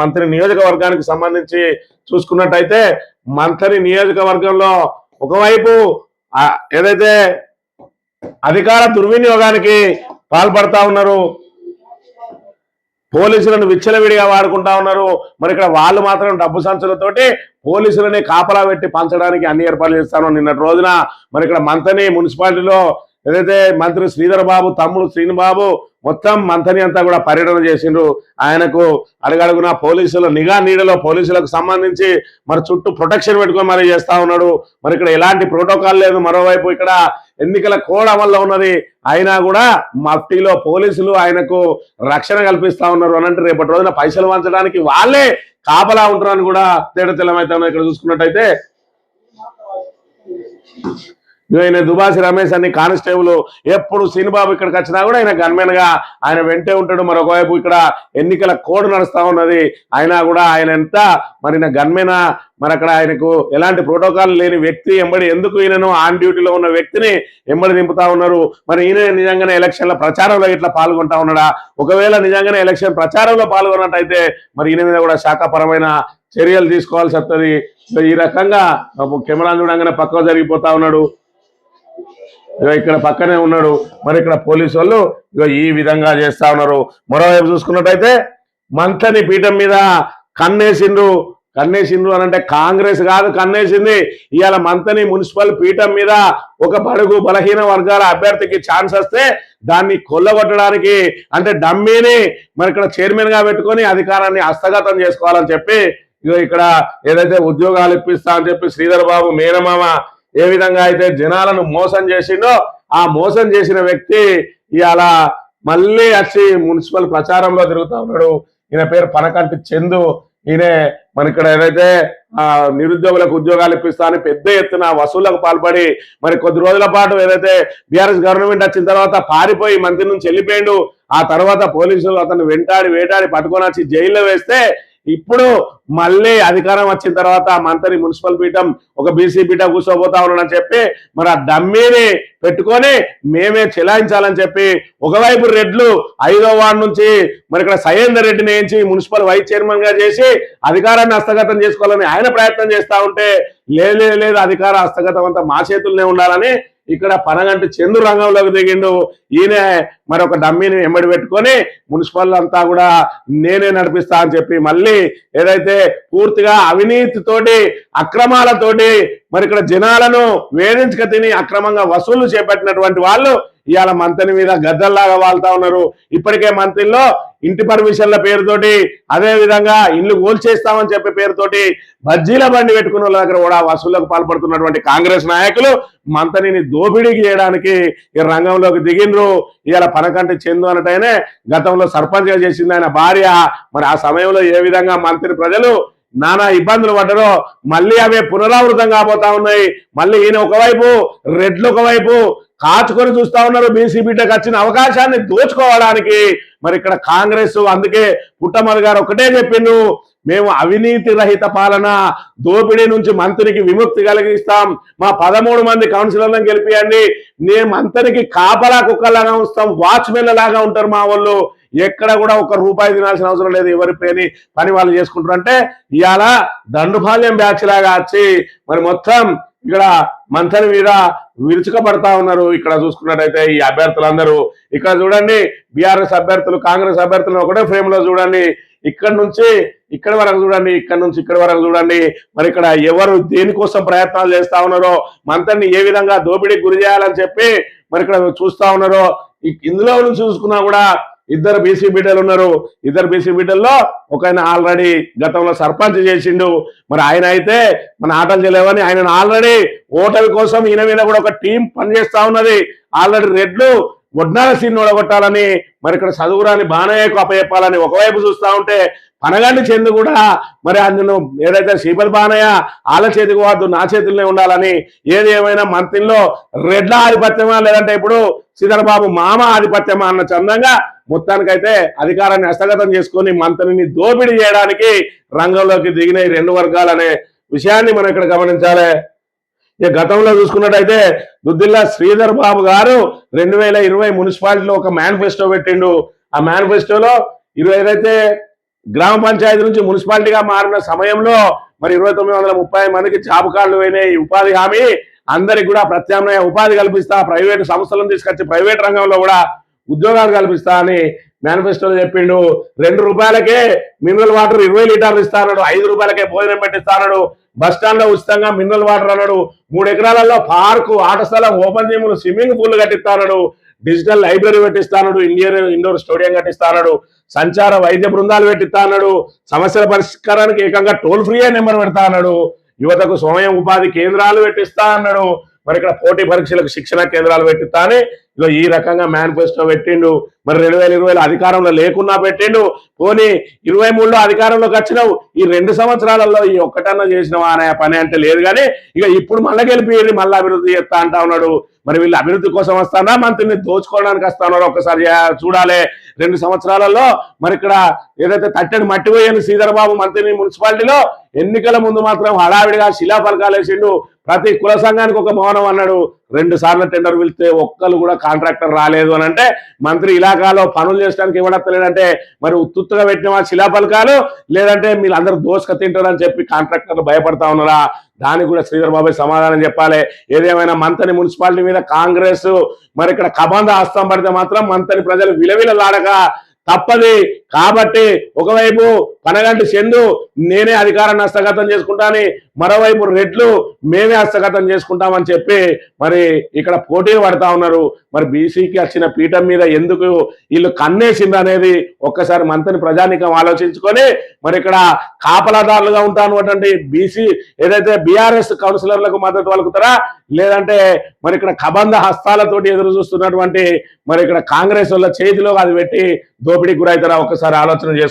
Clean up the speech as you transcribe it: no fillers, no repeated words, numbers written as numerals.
మంత్రి నియోజకవర్గానికి సంబంధించి చూసుకున్నట్టయితే మంత్రి నియోజకవర్గంలో ఒకవైపు ఏదైతే అధికార దుర్వినియోగానికి పాల్పడతా ఉన్నారు, పోలీసులను విచ్చలవిడిగా వాడుకుంటా ఉన్నారు. మరి ఇక్కడ వాళ్ళు మాత్రం డబ్బు సంచులతోటి పోలీసులని కాపలా పెట్టి పంచడానికి అన్ని ఏర్పాట్లు చేస్తాను. నిన్నటి రోజున మరి ఇక్కడ మంతని మున్సిపాలిటీలో ఏదైతే మంత్రి శ్రీధర్ బాబు తమ్ముడు శ్రీనిబాబు మొత్తం మంతని అంతా కూడా పర్యటన చేసిండ్రు. ఆయనకు అడుగడుగున పోలీసుల నిఘా నీడలో పోలీసులకు సంబంధించి మరి చుట్టూ ప్రొటెక్షన్ పెట్టుకొని మరి చేస్తా ఉన్నాడు. మరి ఇక్కడ ఎలాంటి ప్రోటోకాల్ లేదు. మరోవైపు ఇక్కడ ఎన్నికల కోడ్ అమల్లో ఉన్నది, అయినా కూడా మఫ్టీలో పోలీసులు ఆయనకు రక్షణ కల్పిస్తా ఉన్నారు అని అంటే రేపటి రోజున పైసలు వంచడానికి వాళ్ళే కాపలా ఉంటారని కూడా తేడతెల్లమైతే ఉన్నాయి. ఇక్కడ చూసుకున్నట్టయితే ఈయన దుబాసి రమేష్ అని కానిస్టేబుల్ ఎప్పుడు శ్రీనిబాబు ఇక్కడికి వచ్చినా కూడా ఆయన గన్మెన్ గా ఆయన వెంటే ఉంటాడు. మరొకవైపు ఇక్కడ ఎన్నికల కోడ్ నడుస్తా ఉన్నది, అయినా కూడా ఆయన ఎంత మరి గన్మెనా, మరి అక్కడ ఆయనకు ఎలాంటి ప్రోటోకాల్ లేని వ్యక్తి ఎంబడి ఎందుకు ఈయనను ఆన్ డ్యూటీలో ఉన్న వ్యక్తిని ఎంబడి దింపుతా ఉన్నారు. మరి ఈయన నిజంగానే ఎలక్షన్ల ప్రచారంలో ఇట్లా పాల్గొంటా ఉన్నాడా? ఒకవేళ నిజంగానే ఎలక్షన్ ప్రచారంలో పాల్గొన్నట్టయితే మరి ఈయన మీద కూడా శాఖాపరమైన చర్యలు తీసుకోవాల్సి వస్తుంది. ఈ రకంగా కెమెరా చూడంగానే పక్కకు జరిగిపోతా ఉన్నాడు, ఇక్కడ పక్కనే ఉన్నాడు. మరి ఇక్కడ పోలీసు వాళ్ళు ఈ విధంగా చేస్తా ఉన్నారు. మరోవైపు చూసుకున్నట్టయితే మంతని పీఠం మీద కన్నేసిండ్రు అని అంటే కాంగ్రెస్ కాదు కన్నేసింది. ఇవాళ మంతని మున్సిపల్ పీఠం మీద ఒక బడుగు బలహీన వర్గాల అభ్యర్థికి ఛాన్స్ వస్తే దాన్ని కొల్లగొట్టడానికి అంటే డమ్మీని మరి ఇక్కడ చైర్మన్ గా పెట్టుకొని అధికారాన్ని హస్తగతం చేసుకోవాలని చెప్పి ఇక్కడ ఏదైతే ఉద్యోగాలు ఇప్పిస్తా అని చెప్పి శ్రీధర్ బాబు మేనమామ ఏ విధంగా అయితే జనాలను మోసం చేసిండో ఆ మోసం చేసిన వ్యక్తి ఇవాళ మళ్ళీ వచ్చి మున్సిపల్ ప్రచారంలో తిరుగుతా ఉన్నాడు. ఈయన పేరు పనకంటి చందు. ఈయన మన ఇక్కడ ఏదైతే నిరుద్యోగులకు ఉద్యోగాలు ఇప్పిస్తా అని పెద్ద ఎత్తున వసూళ్లకు పాల్పడి మరి కొద్ది రోజుల పాటు ఏదైతే బీఆర్ఎస్ గవర్నమెంట్ వచ్చిన తర్వాత పారిపోయి మంత్రి నుంచి వెళ్ళిపోయిండు. ఆ తర్వాత పోలీసులు అతను వేటాడి పట్టుకొని వచ్చి జైల్లో వేస్తే ఇప్పుడు మళ్ళీ అధికారం వచ్చిన తర్వాత మంత్రి మున్సిపల్ పీఠం ఒక బీసీ పీఠం కూర్చోబోతా ఉన్నాడని చెప్పి మరి ఆ డమ్మీని పెట్టుకొని మేమే చెలాయించాలని చెప్పి ఒకవైపు రెడ్లు 5వ వార్డు నుంచి మరి ఇక్కడ సయేందర్ రెడ్డిని వేయించి మున్సిపల్ వైస్ చైర్మన్ గా చేసి అధికారాన్ని హస్తగతం చేసుకోవాలని ఆయన ప్రయత్నం చేస్తా ఉంటే లేదు అధికార హస్తగతం అంతా మా చేతుల్లోనే ఉండాలని ఇక్కడ పనగంటి చందు రంగంలోకి దిగిండు. ఈయన మరొక డమ్మీని వెంబడి పెట్టుకొని మున్సిపల్ అంతా కూడా నేనే నడిపిస్తా అని చెప్పి మళ్ళీ ఏదైతే పూర్తిగా అవినీతితోటి అక్రమాలతోటి మరి ఇక్కడ జనాలను వేధించక తిని అక్రమంగా వసూళ్లు చేపట్టినటువంటి వాళ్ళు ఇవాళ మంత్రి మీద గద్దల్లాగా వాళ్తా ఉన్నారు. ఇప్పటికే మంత్రిలో ఇంటి పర్మిషన్ల పేరుతోటి అదే విధంగా ఇల్లు కూల్చేస్తామని చెప్పే పేరుతోటి బజ్జీల బండి పెట్టుకున్న వాళ్ళ దగ్గర కూడా వసూళ్లకు పాల్పడుతున్నటువంటి కాంగ్రెస్ నాయకులు మంత్రిని దోపిడీకి చేయడానికి ఈ రంగంలోకి దిగిండ్రు. ఇవాళ పనకంటి చందు అనటైనే గతంలో సర్పంచ్ గా చేసింది ఆయన భార్య. మరి ఆ సమయంలో ఏ విధంగా మంత్రి ప్రజలు నానా ఇబ్బందులు పడ్డారో మళ్ళీ అవే పునరావృతం కాబోతా ఉన్నాయి. మళ్ళీ ఈయన ఒకవైపు రెడ్లు ఒకవైపు కాచుకొని చూస్తా ఉన్నారు బీసీ బిడ్డకు వచ్చిన అవకాశాన్ని దోచుకోవడానికి. మరి ఇక్కడ కాంగ్రెస్ అందుకే పుట్టమల్లి గారు ఒకటే చెప్పిండు, మేము అవినీతి రహిత పాలన దోపిడీ నుంచి మంత్రికి విముక్తి కలిగిస్తాం, మా 13 మంది కౌన్సిలర్లను గెలిపియండి, నేను మంత్రికి కాపలా కుక్కలాగా ఉంచుతాం, వాచ్మెన్ల లాగా ఉంటారు మా వాళ్ళు, ఎక్కడ కూడా ఒక రూపాయి తినాల్సిన అవసరం లేదు, ఎవరి పని వాళ్ళు చేసుకుంటారు అంటే ఇవాళ దండుపాల్యం బ్యాచ్ లాగా వచ్చి మరి మొత్తం ఇక్కడ మంత్రి మీద విరుచుకపడతా ఉన్నారు. ఇక్కడ చూసుకున్నట్టయితే ఈ అభ్యర్థులందరూ ఇక్కడ చూడండి, బీఆర్ఎస్ అభ్యర్థులు కాంగ్రెస్ అభ్యర్థులు ఒకటే ఫ్రేమ్ లో చూడండి, ఇక్కడ నుంచి ఇక్కడ వరకు చూడండి, ఇక్కడ నుంచి ఇక్కడ వరకు చూడండి. మరి ఇక్కడ ఎవరు దేనికోసం ప్రయత్నాలు చేస్తా ఉన్నారో మంత్రిని ఏ విధంగా దోపిడీకి గురి చేయాలని చెప్పి మరి ఇక్కడ చూస్తా ఉన్నారో. ఇందులో నుంచి చూసుకున్నా కూడా ఇద్దరు బీసీ బిడ్డలు ఉన్నారు. ఇద్దరు బీసీ బిడ్డల్లో ఒక ఆయన ఆల్రెడీ గతంలో సర్పంచ్ చేసిండు. మరి ఆయన అయితే మన ఆటలు చేయలేవని ఆయన ఆల్రెడీ ఓటమి కోసం ఈయన మీద కూడా ఒక టీం పనిచేస్తా ఉన్నది. ఆల్రెడీ రెడ్లు వడ్నాల సీన్ ఓడగొట్టాలని మరి ఇక్కడ చదువురాని బాణయ్యకు అప్పచెప్పాలని ఒకవైపు చూస్తా ఉంటే పనగంటి చందు కూడా మరి అందులో ఏదైతే శ్రీపతి బాణయ్య వాళ్ళ చేతికి వాడు నా చేతుల్లోనే ఉండాలని, ఏది ఏమైనా మంత్రిలో రెడ్ల ఆధిపత్యమా లేదంటే ఇప్పుడు శ్రీధరబాబు మామ ఆధిపత్యమా అన్న చందంగా మొత్తానికైతే అధికారాన్ని హస్తగతం చేసుకొని మంత్రిని దోపిడీ చేయడానికి రంగంలోకి దిగిన ఈ 2 వర్గాలనే విషయాన్ని మనం ఇక్కడ గమనించాలి. ఇక గతంలో చూసుకున్నట్టయితే దుద్దిల్లా శ్రీధర్ బాబు గారు 2020 మున్సిపాలిటీలో ఒక మేనిఫెస్టో పెట్టిండు. ఆ మేనిఫెస్టోలో ఏదైతే గ్రామ పంచాయతీ నుంచి మున్సిపాలిటీగా మారిన సమయంలో మరి 2930 మందికి జాబ్ కార్డులు పోయినాయి. ఉపాధి హామీ అందరికి కూడా ప్రత్యామ్నాయ ఉపాధి కల్పిస్తా, ప్రైవేటు సంస్థలను తీసుకొచ్చి ప్రైవేట్ రంగంలో కూడా ఉద్యోగాలు కల్పిస్తా అని మేనిఫెస్టోలో చెప్పిండు. 2 రూపాయలకే మినరల్ వాటర్ 20 లీటర్లు ఇస్తా అన్నాడు. 5 రూపాయలకే భోజనం పెట్టిస్తా అన్నాడు. బస్ స్టాండ్ లో ఉచితంగా మినరల్ వాటర్ అన్నాడు. 3 ఎకరాలలో పార్కు, ఆట స్థలం, ఓపెన్ జిమ్లు, స్విమ్మింగ్ పూల్ కట్టిస్తా అన్నాడు. డిజిటల్ లైబ్రరీ పెట్టిస్తాడు. ఇండోర్ స్టేడియం కట్టిస్తాడు. సంచార వైద్య బృందాలు పెట్టిస్తా అన్నాడు. సమస్యల పరిష్కారానికి ఏకంగా టోల్ ఫ్రీ నెంబర్ పెడతా అన్నాడు. యువతకు స్వయం ఉపాధి కేంద్రాలు పెట్టిస్తా అన్నాడు. మరి ఇక్కడ పోటీ పరీక్షలకు శిక్షణ కేంద్రాలు పెట్టిస్తా అని ఈ రకంగా మేనిఫెస్టో పెట్టిండు. మరి 2020 అధికారంలో లేకున్నా పెట్టిండు. పోనీ 23లో అధికారంలోకి వచ్చినావు. ఈ 2 సంవత్సరాలలో ఈ ఒక్కటన్నా చేసినవా అనే పని అంటే లేదు. కానీ ఇప్పుడు మళ్ళీ గెలిపి మళ్ళీ అభివృద్ధి చేస్తా అంటా ఉన్నాడు. మరి వీళ్ళు అభివృద్ధి కోసం వస్తానా మంత్రిని దోచుకోవడానికి వస్తా ఉన్నారో ఒక్కసారి చూడాలి. 2 సంవత్సరాలలో మరి ఇక్కడ ఏదైతే తట్టడి మట్టి పోయాను శ్రీధర్ బాబు మంత్రిని మున్సిపాలిటీలో ఎన్నికల ముందు మాత్రం హడావిడిగా శిలాఫలకాలు వేసిండు. ప్రతి కుల సంఘానికి ఒక భవనం అన్నాడు. 2 సార్లు టెండర్ పిలిస్తే ఒక్కరు కూడా కాంట్రాక్టర్ రాలేదు అని అంటే మంత్రి ఇలాకాలో పనులు చేయడానికి ఇవ్వడలేదంటే మరి ఉత్తుగా పెట్టిన శిలాఫలకాలు లేదంటే మీరు అందరూ దోసుక తింటారని చెప్పి కాంట్రాక్టర్లు భయపడతా ఉన్నారా? దానికి కూడా శ్రీధర్ బాబు సమాధానం చెప్పాలి. ఏదేమైనా మంత్రి మున్సిపాలిటీ మీద కాంగ్రెస్ మరి ఇక్కడ కబంధ హస్తం పడితే మాత్రం మంత్రి ప్రజలు విలవిలలాడక తప్పది. కాబట్టి ఒకవైపు పనగంటి చందు నేనే అధికారాన్ని హస్తగతం చేసుకుంటాని, మరోవైపు రెడ్లు మేమే హస్తగతం చేసుకుంటామని చెప్పి మరి ఇక్కడ పోటీలు పడతా ఉన్నారు. మరి బీసీకి వచ్చిన పీఠం మీద ఎందుకు వీళ్ళు కన్నేసింది అనేది ఒక్కసారి మంత్రిని ప్రజానీకం ఆలోచించుకొని మరి ఇక్కడ కాపలాదారులుగా ఉంటానటువంటి బీసీ ఏదైతే బీఆర్ఎస్ కౌన్సిలర్లకు మద్దతు పలుకుతారా లేదంటే మరి ఇక్కడ కబంధ హస్తాలతోటి ఎదురు చూస్తున్నటువంటి మరి ఇక్కడ కాంగ్రెస్ వాళ్ళ చేతిలో అది పెట్టి దోపిడీకి గురవుతారా? ఒక్కసారి ఆలోచన చేసుకో.